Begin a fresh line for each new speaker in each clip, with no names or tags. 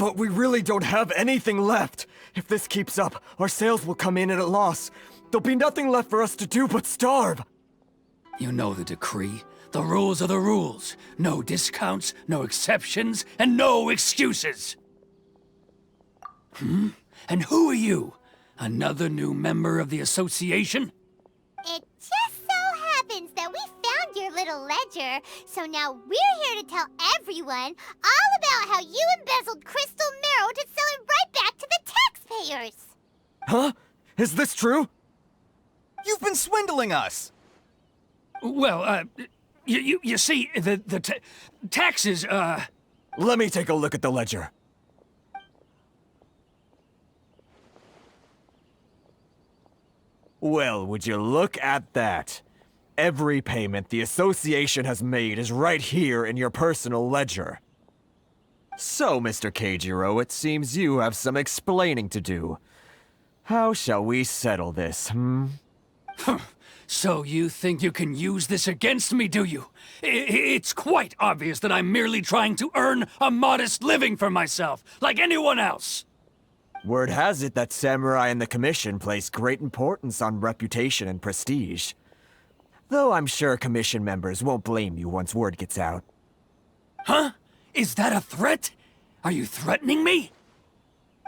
But we really don't have anything left. If this keeps up, our sales will come in at a loss. There'll be nothing left for us to do but starve.
You know the decree. The rules are the rules. No discounts, no exceptions, and no excuses. And who are you? Another new member of the association?
It just so happens that we found your little ledger, so now we're here to tell everyone all about how you embezzled crystal marrow to sell it right back to the taxpayers.
Huh? Is this true?
You've been swindling us!
Well, you see, the taxes,
Let me take a look at the ledger. Well, would you look at that? Every payment the association has made is right here in your personal ledger. So, Mr. Keijiro, it seems you have some explaining to do. How shall we settle this,
So you think you can use this against me, do you? It's quite obvious that I'm merely trying to earn a modest living for myself, like anyone else.
Word has it that samurai and the commission place great importance on reputation and prestige. Though I'm sure commission members won't blame you once word gets out.
Huh? Is that a threat? Are you threatening me?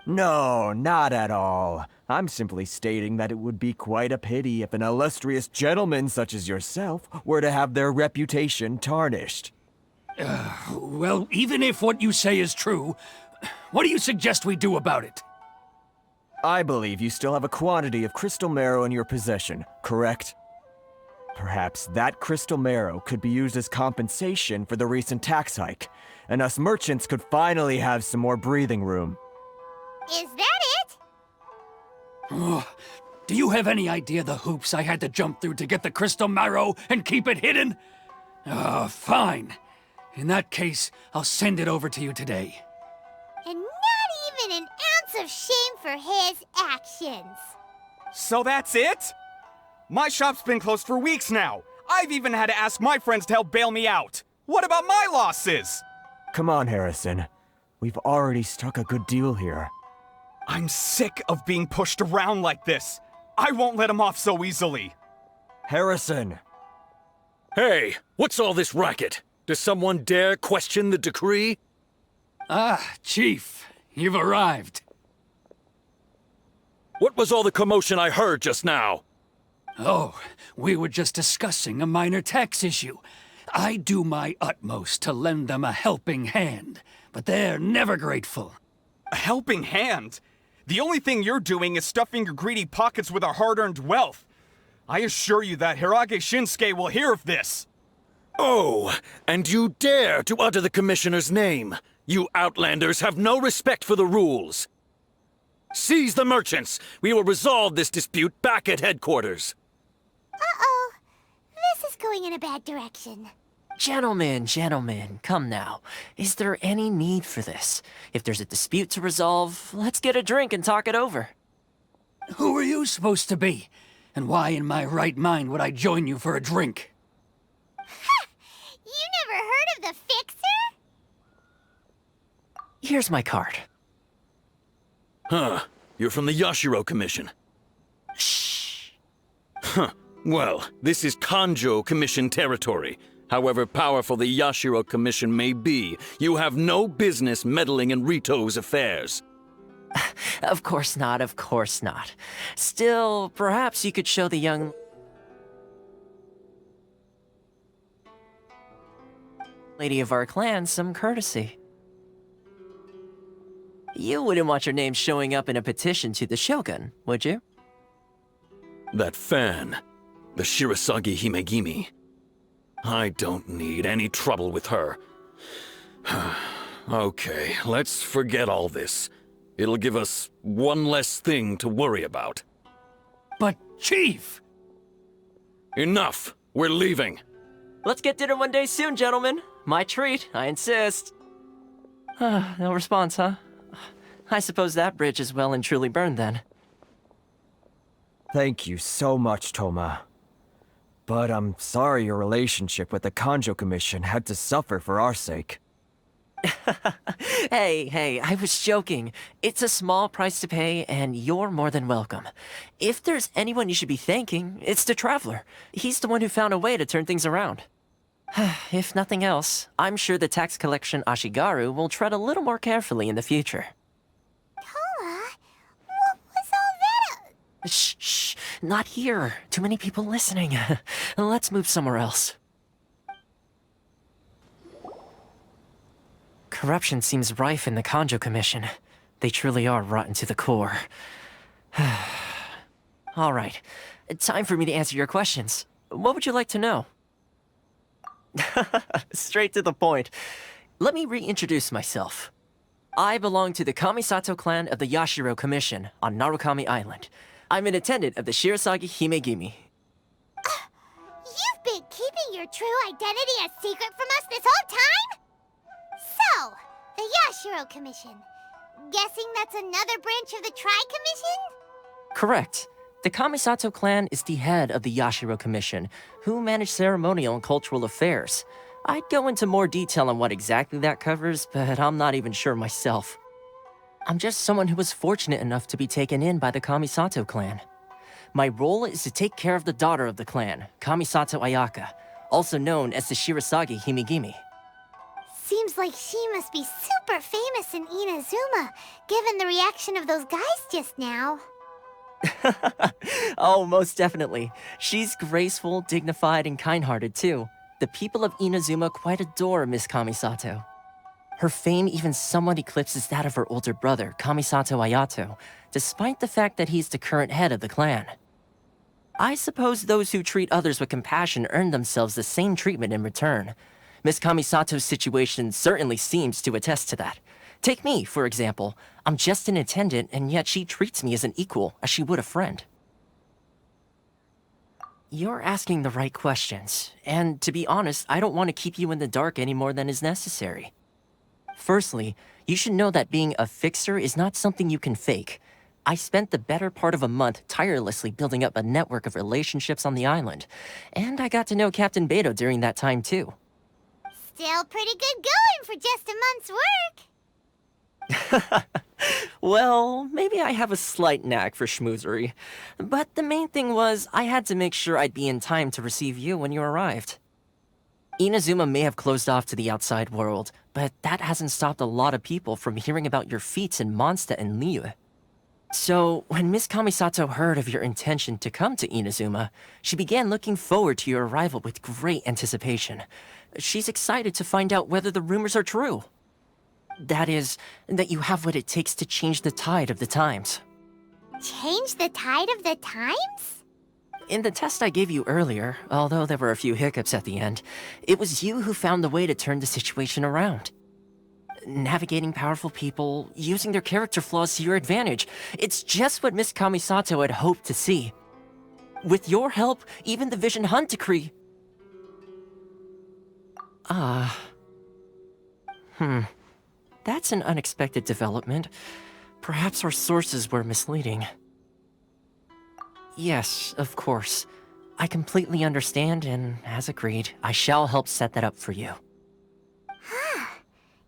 No, not at all. I'm simply stating that it would be quite a pity if an illustrious gentleman such as yourself were to have their reputation tarnished.
Well, even if what you say is true, what do you suggest we do about it?
I believe you still have a quantity of crystal marrow in your possession, correct? Perhaps that crystal marrow could be used as compensation for the recent tax hike, and us merchants could finally have some more breathing room.
Is that it?
Do you have any idea the hoops I had to jump through to get the crystal marrow and keep it hidden? Fine. In that case, I'll send it over to you today.
And not even an ounce of shame for his actions.
So that's it? My shop's been closed for weeks now. I've even had to ask my friends to help bail me out. What about my losses?
Come on, Harrison. We've already struck a good deal here.
I'm sick of being pushed around like this. I won't let him off so easily.
Harrison!
Hey, what's all this racket? Does someone dare question the decree?
Ah, Chief, you've arrived.
What was all the commotion I heard just now?
Oh, we were just discussing a minor tax issue. I do my utmost to lend them a helping hand, but they're never grateful.
A helping hand? The only thing you're doing is stuffing your greedy pockets with our hard-earned wealth. I assure you that Hirage Shinsuke will hear of this.
Oh, and you dare to utter the Commissioner's name. You Outlanders have no respect for the rules. Seize the merchants. We will resolve this dispute back at headquarters.
Uh-oh. This is going in a bad direction.
Gentlemen, come now. Is there any need for this? If there's a dispute to resolve, let's get a drink and talk it over.
Who are you supposed to be? And why in my right mind would I join you for a drink?
Ha! You never heard of the Fixer?
Here's my card.
Huh. You're from the Yashiro Commission.
Shh.
Huh. Well, this is Kanjo Commission territory. However powerful the Yashiro Commission may be, you have no business meddling in Rito's affairs.
Of course not, of course not. Still, perhaps you could show the young lady of our clan some courtesy. You wouldn't want your name showing up in a petition to the Shogun, would you?
That fan, the Shirasagi Himegimi. I don't need any trouble with her. Okay, let's forget all this. It'll give us one less thing to worry about.
But, Chief!
Enough! We're leaving!
Let's get dinner one day soon, gentlemen. My treat, I insist. No response, huh? I suppose that bridge is well and truly burned then.
Thank you so much, Toma. But I'm sorry your relationship with the Kanjo Commission had to suffer for our sake.
Hey, I was joking. It's a small price to pay, and you're more than welcome. If there's anyone you should be thanking, it's the Traveler. He's the one who found a way to turn things around. If nothing else, I'm sure the tax collection Ashigaru will tread a little more carefully in the future.
Toa, what was all that?
Shh, not here. Too many people listening. Let's move somewhere else. Corruption seems rife in the Kanjo Commission. They truly are rotten to the core. All right, time for me to answer your questions. What would you like to know? Straight to the point. Let me reintroduce myself. I belong to the Kamisato clan of the Yashiro Commission on Narukami Island. I'm an attendant of the Shirasagi Himegimi.
You've been keeping your true identity a secret from us this whole time? So, the Yashiro Commission. Guessing that's another branch of the Tri-Commission?
Correct. The Kamisato clan is the head of the Yashiro Commission, who manage ceremonial and cultural affairs. I'd go into more detail on what exactly that covers, but I'm not even sure myself. I'm just someone who was fortunate enough to be taken in by the Kamisato clan. My role is to take care of the daughter of the clan, Kamisato Ayaka, also known as the Shirasagi Himegimi.
Seems like she must be super famous in Inazuma, given the reaction of those guys just now.
Oh, most definitely. She's graceful, dignified, and kind-hearted too. The people of Inazuma quite adore Miss Kamisato. Her fame even somewhat eclipses that of her older brother, Kamisato Ayato, despite the fact that he's the current head of the clan. I suppose those who treat others with compassion earn themselves the same treatment in return. Miss Kamisato's situation certainly seems to attest to that. Take me, for example. I'm just an attendant, and yet she treats me as an equal, as she would a friend. You're asking the right questions, and to be honest, I don't want to keep you in the dark any more than is necessary. Firstly, you should know that being a fixer is not something you can fake. I spent the better part of a month tirelessly building up a network of relationships on the island, and I got to know Captain Beto during that time too.
Still pretty good going for just a month's work.
Well, maybe I have a slight knack for schmoozery, but the main thing was I had to make sure I'd be in time to receive you when you arrived. Inazuma may have closed off to the outside world, but that hasn't stopped a lot of people from hearing about your feats in Mondstadt and Liyue. So, when Miss Kamisato heard of your intention to come to Inazuma, she began looking forward to your arrival with great anticipation. She's excited to find out whether the rumors are true. That is, that you have what it takes to change the tide of the times.
Change the tide of the times?
In the test I gave you earlier, although there were a few hiccups at the end, it was you who found the way to turn the situation around. Navigating powerful people, using their character flaws to your advantage. It's just what Miss Kamisato had hoped to see. With your help, even the Vision Hunt decree... That's an unexpected development. Perhaps our sources were misleading. Yes, of course. I completely understand, and as agreed, I shall help set that up for you.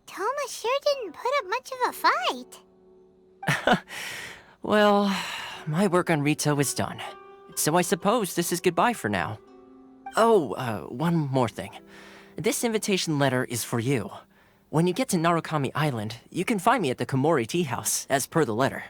Toma sure didn't put up much of a fight.
Well, my work on Rito is done. So I suppose this is goodbye for now. Oh, one more thing. This invitation letter is for you. When you get to Narukami Island, you can find me at the Komori Tea House, as per the letter.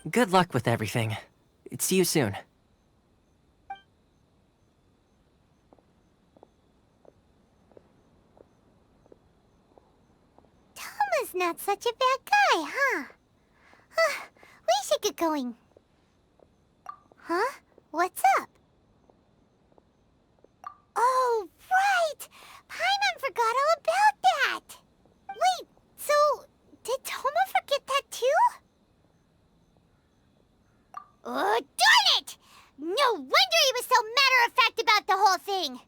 Good luck with everything. See you soon.
Toma's not such a bad guy, huh? We should get going. Huh? What's up? Oh, right! Paimon forgot all about that! Wait, so did Toma forget that too? Oh, darn it! No wonder he was so matter-of-fact about the whole thing!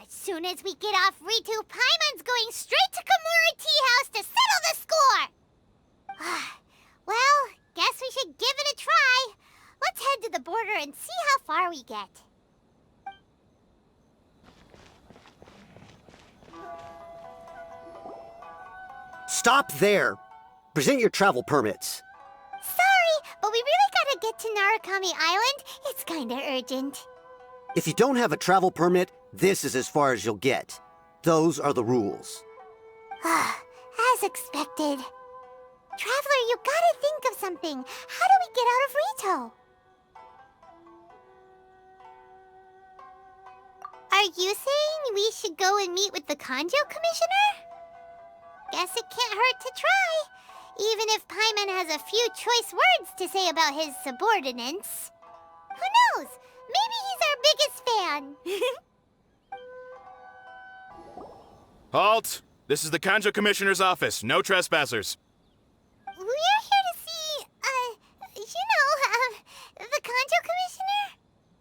As soon as we get off Ritu, Paimon's going straight to Komori Tea House to settle the score! Well, guess we should give it a try. Let's head to the border and see how far we get.
Stop there! Present your travel permits.
Sorry, but we really gotta get to Narukami Island. It's kinda urgent.
If you don't have a travel permit, this is as far as you'll get. Those are the rules.
As expected. Traveler, you gotta think of something. How do we get out of Rito? Are you saying we should go and meet with the Kanjo Commissioner? Guess it can't hurt to try, even if Paimon has a few choice words to say about his subordinates. Who knows? Maybe he's our biggest fan.
Halt! This is the Kanjo Commissioner's office. No trespassers.
We're here to see, the Kanjo Commissioner?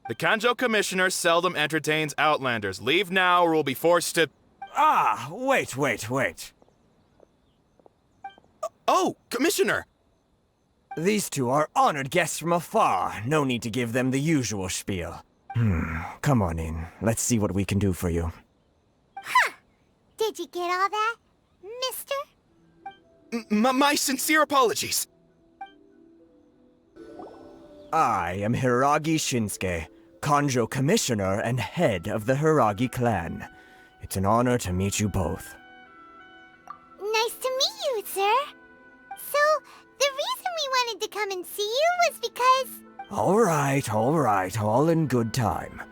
The Kanjo Commissioner seldom entertains Outlanders. Leave now or we'll be forced to...
Ah, wait.
Oh, Commissioner!
These two are honored guests from afar. No need to give them the usual spiel. Come on in. Let's see what we can do for you.
Did you get all that, mister?
My sincere apologies.
I am Hiragi Shinsuke, Kanjo Commissioner and head of the Hiragi clan. It's an honor to meet you both.
Nice to meet you, sir. So, the reason we wanted to come and see you was because...
All right, all in good time.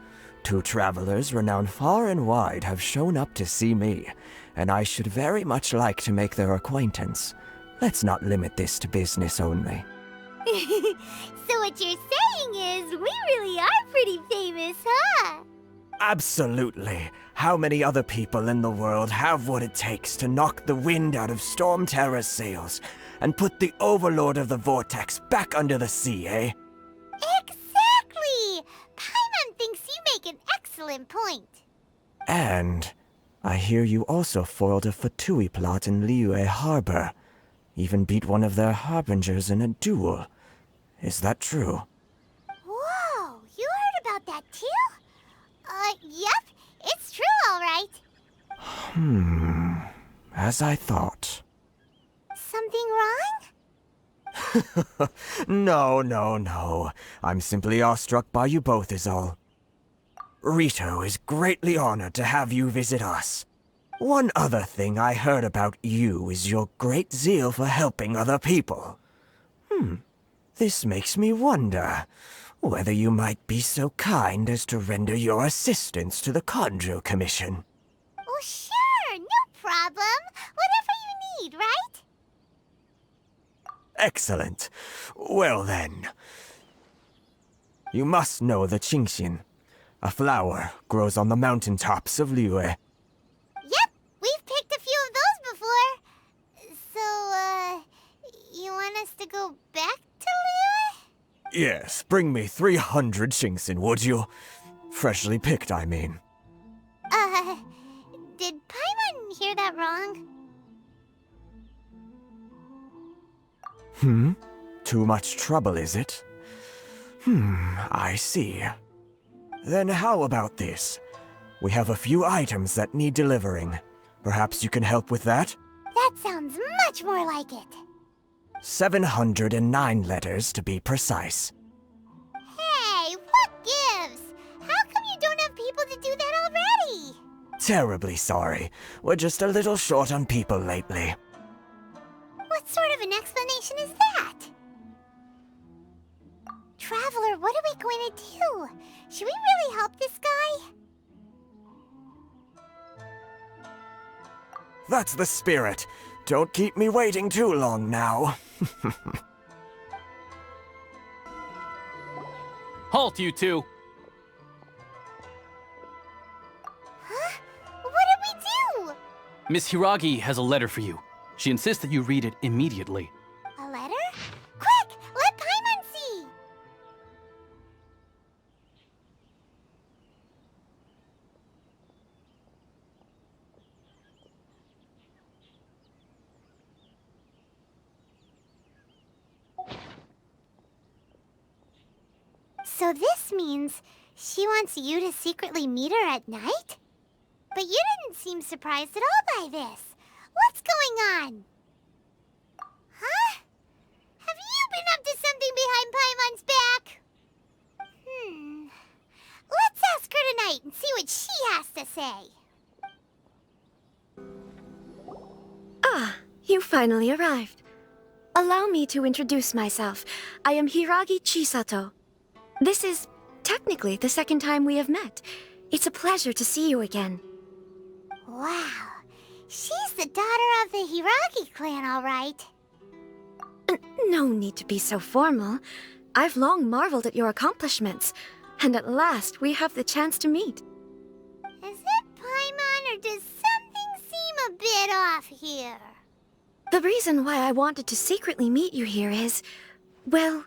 Two travelers renowned far and wide have shown up to see me, and I should very much like to make their acquaintance. Let's not limit this to business only.
So what you're saying is, we really are pretty famous, huh?
Absolutely. How many other people in the world have what it takes to knock the wind out of Storm Terror's sails and put the Overlord of the Vortex back under the sea, eh?
Exactly! Paimon thinks you make an excellent point.
And I hear you also foiled a Fatui plot in Liyue Harbor. Even beat one of their harbingers in a duel. Is that true?
Whoa, you heard about that too? Yep, it's true, all right.
As I thought.
Something wrong?
No. I'm simply awestruck by you both is all. Rito is greatly honored to have you visit us. One other thing I heard about you is your great zeal for helping other people. This makes me wonder whether you might be so kind as to render your assistance to the Kanjo Commission.
Oh, sure, no problem. Whatever you need, right?
Excellent. Well then. You must know the Qingxin. A flower grows on the mountaintops of Liyue.
Yep, we've picked a few of those before. So, you want us to go back to Liyue?
Yes, bring me 300 Qingxin, would you? Freshly picked, I mean.
Did Paimon hear that wrong?
Too much trouble, is it? I see. Then how about this? We have a few items that need delivering. Perhaps you can help with that?
That sounds much more like it.
709 letters to be precise.
Hey, what gives? How come you don't have people to do that already?
Terribly sorry. We're just a little short on people lately.
What sort of an explanation is that? Traveler, what are we going to do? Should we really help this guy?
That's the spirit. Don't keep me waiting too long now.
Halt, you two!
Huh? What did we do?
Miss Hiragi has a letter for you. She insists that you read it immediately.
A letter? Quick! Let Paimon see! So this means she wants you to secretly meet her at night? But you didn't seem surprised at all by this. What's going on? Huh? Have you been up to something behind Paimon's back? Let's ask her tonight and see what she has to say.
Ah, you finally arrived. Allow me to introduce myself. I am Hiragi Chisato. This is technically the second time we have met. It's a pleasure to see you again.
Wow. She's the daughter of the Hiragi clan, all right.
No need to be so formal. I've long marveled at your accomplishments, and at last we have the chance to meet.
Is it Paimon, or does something seem a bit off here?
The reason why I wanted to secretly meet you here is, well,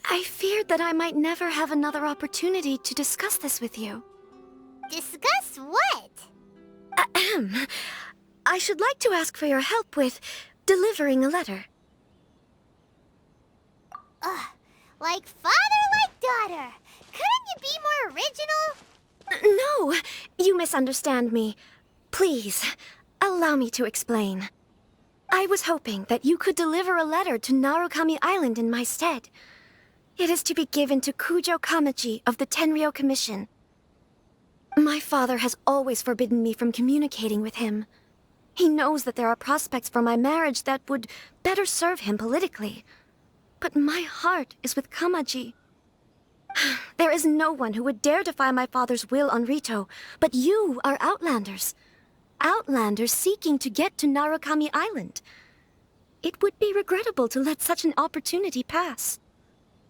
I feared that I might never have another opportunity to discuss this with you.
Discuss what?
Ahem. I should like to ask for your help with delivering a letter.
Like father, like daughter. Couldn't you be more original?
No, you misunderstand me. Please, allow me to explain. I was hoping that you could deliver a letter to Narukami Island in my stead. It is to be given to Kujo Kamachi of the Tenryou Commission. My father has always forbidden me from communicating with him. He knows that there are prospects for my marriage that would better serve him politically. But my heart is with Kamaji. There is no one who would dare defy my father's will on Rito, but you are Outlanders. Outlanders seeking to get to Narukami Island. It would be regrettable to let such an opportunity pass.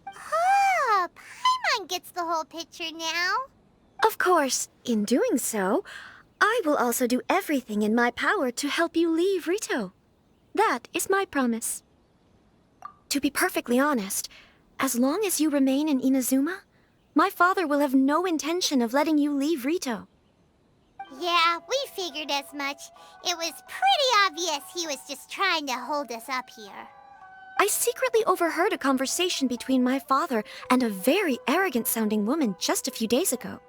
Oh, Paimon gets the whole picture now.
Of course, in doing so, I will also do everything in my power to help you leave Rito. That is my promise. To be perfectly honest, as long as you remain in Inazuma, my father will have no intention of letting you leave Rito.
Yeah, we figured as much. It was pretty obvious he was just trying to hold us up here.
I secretly overheard a conversation between my father and a very arrogant-sounding woman just a few days ago.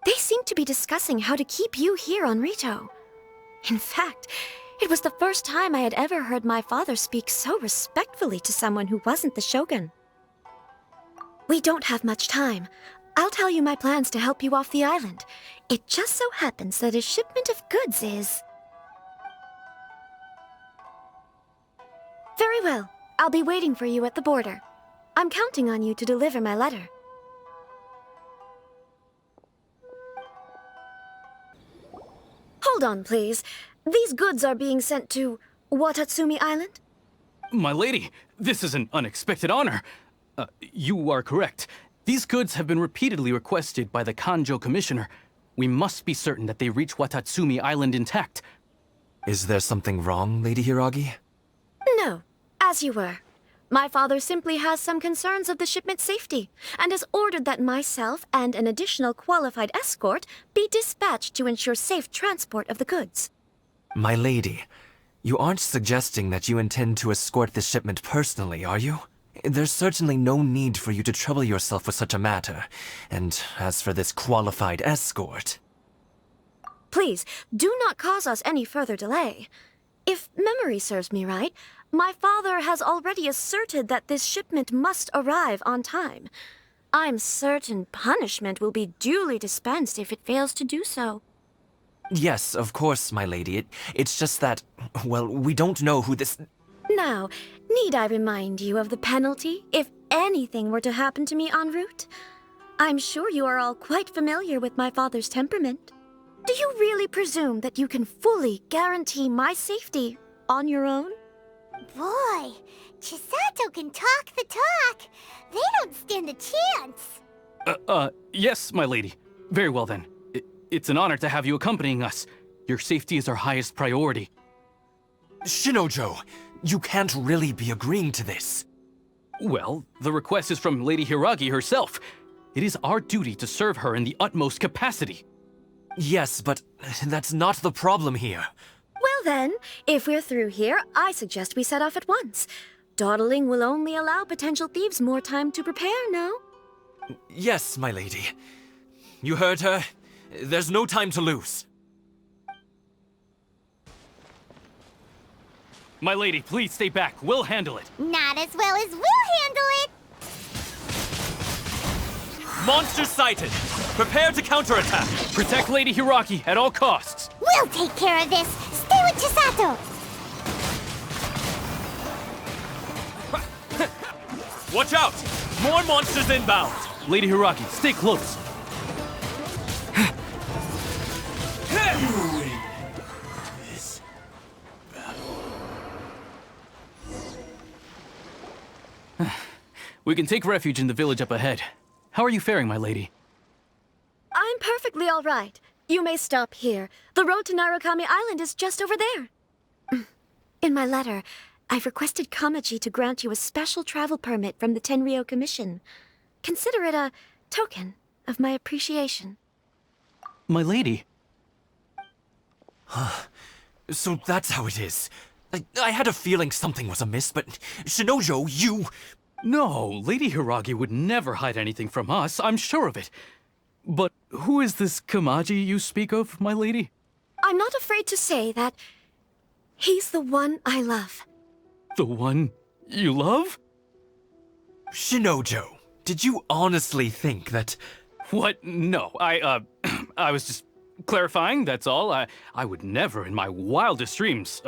They seemed to be discussing how to keep you here on Rito. In fact, it was the first time I had ever heard my father speak so respectfully to someone who wasn't the Shogun. We don't have much time. I'll tell you my plans to help you off the island. It just so happens that a shipment of goods is... Very well. I'll be waiting for you at the border. I'm counting on you to deliver my letter. Hold on, please. These goods are being sent to Watatsumi Island?
My lady, this is an unexpected honor. You are correct. These goods have been repeatedly requested by the Kanjo Commissioner. We must be certain that they reach Watatsumi Island intact.
Is there something wrong, Lady Hiragi?
No, as you were. My father simply has some concerns of the shipment's safety, and has ordered that myself and an additional qualified escort be dispatched to ensure safe transport of the goods.
My lady, you aren't suggesting that you intend to escort this shipment personally, are you? There's certainly no need for you to trouble yourself with such a matter. And as for this qualified escort...
Please, do not cause us any further delay. If memory serves me right, my father has already asserted that this shipment must arrive on time. I'm certain punishment will be duly dispensed if it fails to do so.
Yes, of course, my lady. It's just that, well, we don't know who this...
Now, need I remind you of the penalty if anything were to happen to me en route? I'm sure you are all quite familiar with my father's temperament. Do you really presume that you can fully guarantee my safety on your own?
Boy, Chisato can talk the talk. They don't stand a chance.
Yes, my lady. Very well then. It's an honor to have you accompanying us. Your safety is our highest priority.
Shinojo, you can't really be agreeing to this.
Well, the request is from Lady Hiragi herself. It is our duty to serve her in the utmost capacity.
Yes, but that's not the problem here.
Well then, if we're through here, I suggest we set off at once. Dawdling will only allow potential thieves more time to prepare, no?
Yes, my lady. You heard her. There's no time to lose.
My lady, please stay back. We'll handle it.
Not as well as we'll handle it.
Monster sighted! Prepare to counterattack!
Protect Lady Hiraki at all costs.
We'll take care of this. Stay with Chisato.
Watch out! More monsters inbound!
Lady Hiraki, stay close. We can take refuge in the village up ahead. How are you faring, my lady?
I'm perfectly all right. You may stop here. The road to Narukami Island is just over there. In my letter, I've requested Kamaji to grant you a special travel permit from the Tenryou Commission. Consider it a token of my appreciation.
My lady?
So that's how it is. I had a feeling something was amiss, but Shinojo, you...
No, Lady Hiragi would never hide anything from us, I'm sure of it. But who is this Kamaji you speak of, my lady?
I'm not afraid to say that he's the one I love.
The one you love?
Shinojo, did you honestly think that...
What? No, I was just clarifying, that's all. I would never in my wildest dreams,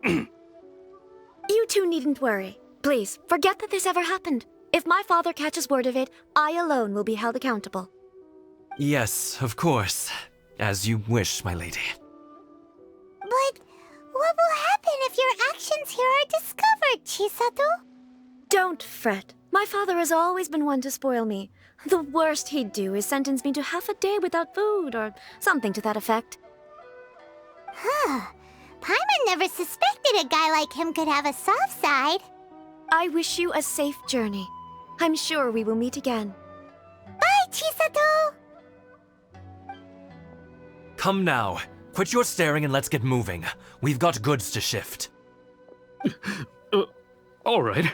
You two needn't worry. Please, forget that this ever happened. If my father catches word of it, I alone will be held accountable.
Yes, of course. As you wish, my lady.
But what will happen if your actions here are discovered, Chisato?
Don't fret. My father has always been one to spoil me. The worst he'd do is sentence me to half a day without food, or something to that effect.
Huh. Paimon never suspected a guy like him could have a soft side.
I wish you a safe journey. I'm sure we will meet again.
Bye, Chisato!
Come now. Quit your staring and let's get moving. We've got goods to shift.
all right.